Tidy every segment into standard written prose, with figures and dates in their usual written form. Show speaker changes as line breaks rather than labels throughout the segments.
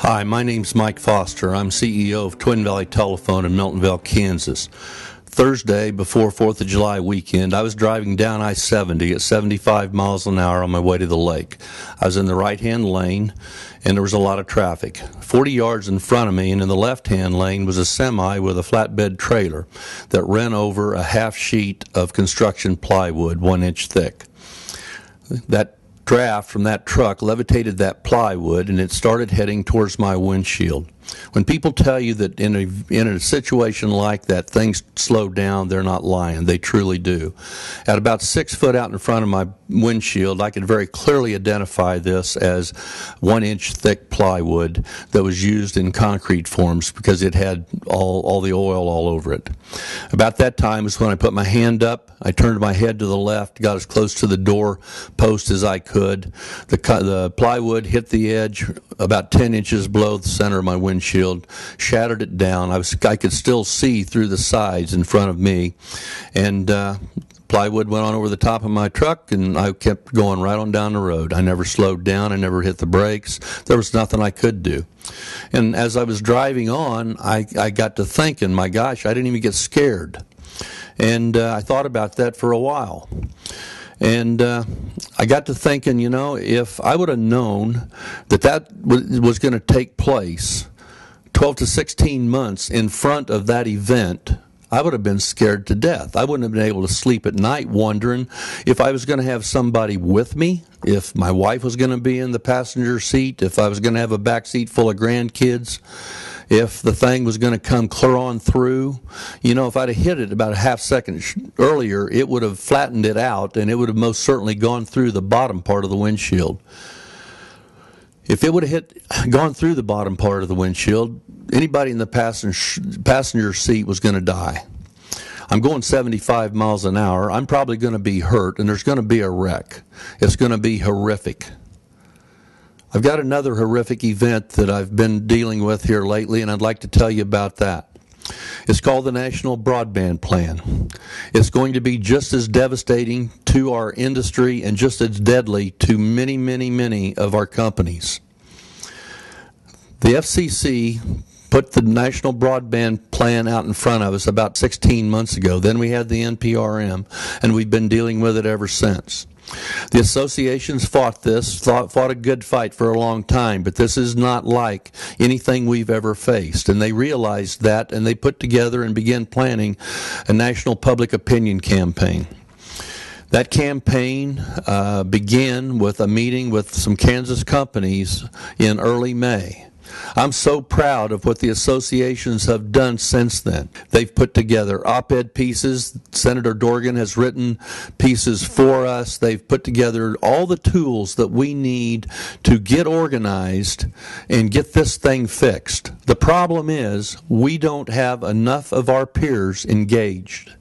Hi, my name's Mike Foster. I'm CEO of Twin Valley Telephone in Miltonville, Kansas. Thursday, before 4th of July weekend, I was driving down I-70 at 75 miles an hour on my way to the lake. I was in the right-hand lane, and there was a lot of traffic. 40 yards in front of me and in the left-hand lane was a semi with a flatbed trailer that ran over a half sheet of construction plywood, 1 inch thick. That draft from that truck levitated that plywood, and it started heading towards my windshield. When people tell you that in a situation like that things slow down, they're not lying. They truly do. At about 6 foot out in front of my windshield, I could very clearly identify this as 1 inch thick plywood that was used in concrete forms because it had all the oil all over it. About that time is when I put my hand up. I turned my head to the left, got as close to the door post as I could. The plywood hit the edge about 10 inches below the center of my windshield, shattered it down. I could still see through the sides in front of me, and plywood went on over the top of my truck, and I kept going right on down the road. I never slowed down. I never hit the brakes. There was nothing I could do. And as I was driving on, I got to thinking, my gosh, I didn't even get scared. And I thought about that for a while. And I got to thinking, if I would have known that was going to take place 12 to 16 months in front of that event, I would have been scared to death. I wouldn't have been able to sleep at night wondering if I was going to have somebody with me, if my wife was going to be in the passenger seat, if I was going to have a back seat full of grandkids, if the thing was going to come clear on through. If I'd have hit it about a half second earlier, it would have flattened it out, and it would have most certainly gone through the bottom part of the windshield. If it would have gone through the bottom part of the windshield, anybody in the passenger seat was going to die. I'm going 75 miles an hour. I'm probably going to be hurt, and there's going to be a wreck. It's going to be horrific. I've got another horrific event that I've been dealing with here lately, and I'd like to tell you about that. It's called the National Broadband Plan. It's going to be just as devastating to our industry and just as deadly to many, many, many of our companies. The FCC put the National Broadband Plan out in front of us about 16 months ago. Then we had the NPRM, and we've been dealing with it ever since. The associations fought a good fight for a long time, but this is not like anything we've ever faced. And they realized that, and they put together and began planning a national public opinion campaign. That campaign began with a meeting with some Kansas companies in early May. I'm so proud of what the associations have done since then. They've put together op-ed pieces. Senator Dorgan has written pieces for us. They've put together all the tools that we need to get organized and get this thing fixed. The problem is we don't have enough of our peers engaged.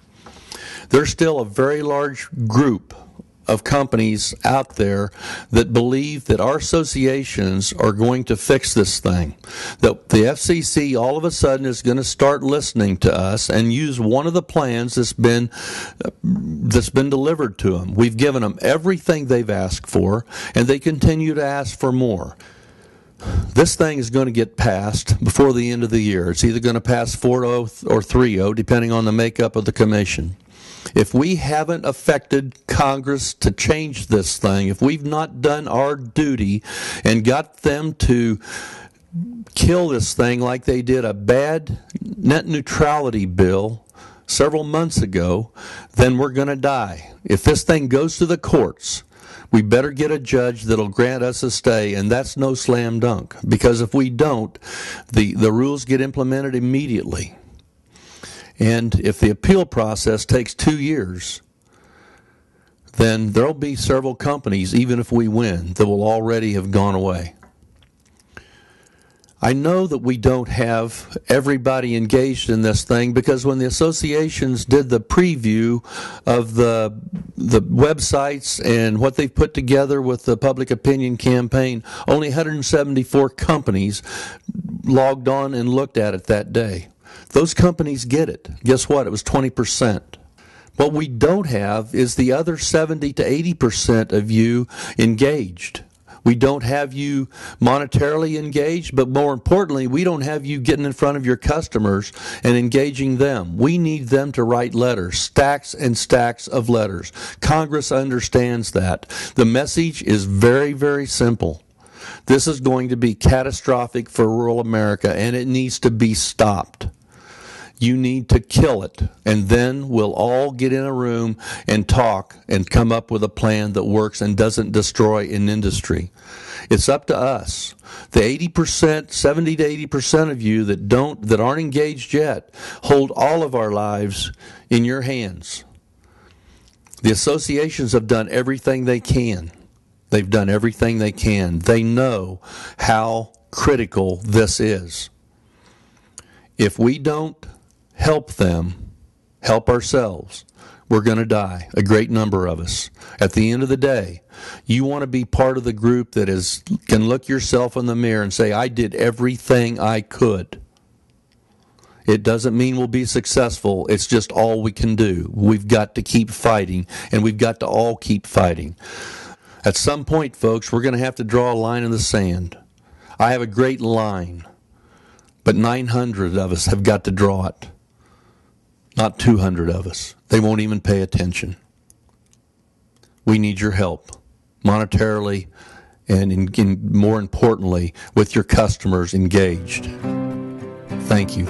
There's still a very large group of companies out there that believe that our associations are going to fix this thing. That the FCC all of a sudden is going to start listening to us and use one of the plans that's been delivered to them. We've given them everything they've asked for, and they continue to ask for more. This thing is going to get passed before the end of the year. It's either going to pass 4-0 or 3-0, depending on the makeup of the commission. If we haven't affected Congress to change this thing, if we've not done our duty and got them to kill this thing like they did a bad net neutrality bill several months ago, then we're going to die. If this thing goes to the courts, we better get a judge that'll grant us a stay, and that's no slam dunk. Because if we don't, the rules get implemented immediately. And if the appeal process takes 2 years, then there'll be several companies, even if we win, that will already have gone away. I know that we don't have everybody engaged in this thing because when the associations did the preview of the websites and what they've put together with the public opinion campaign, only 174 companies logged on and looked at it that day. Those companies get it. Guess what? It was 20%. What we don't have is the other 70 to 80% of you engaged. We don't have you monetarily engaged, but more importantly, we don't have you getting in front of your customers and engaging them. We need them to write letters, stacks and stacks of letters. Congress understands that. The message is very, very simple. This is going to be catastrophic for rural America, and it needs to be stopped. You need to kill it, and then we'll all get in a room and talk and come up with a plan that works and doesn't destroy an industry. It's up to us. The 80%, 70 to 80% of you that aren't engaged yet, hold all of our lives in your hands. The associations have done everything they can. They've done everything they can. They know how critical this is. If we don't help them, help ourselves, we're going to die, a great number of us. At the end of the day, you want to be part of the group that can look yourself in the mirror and say, I did everything I could. It doesn't mean we'll be successful. It's just all we can do. We've got to keep fighting, and we've got to all keep fighting. At some point, folks, we're going to have to draw a line in the sand. I have a great line, but 900 of us have got to draw it. Not 200 of us. They won't even pay attention. We need your help, monetarily and more importantly, with your customers engaged. Thank you.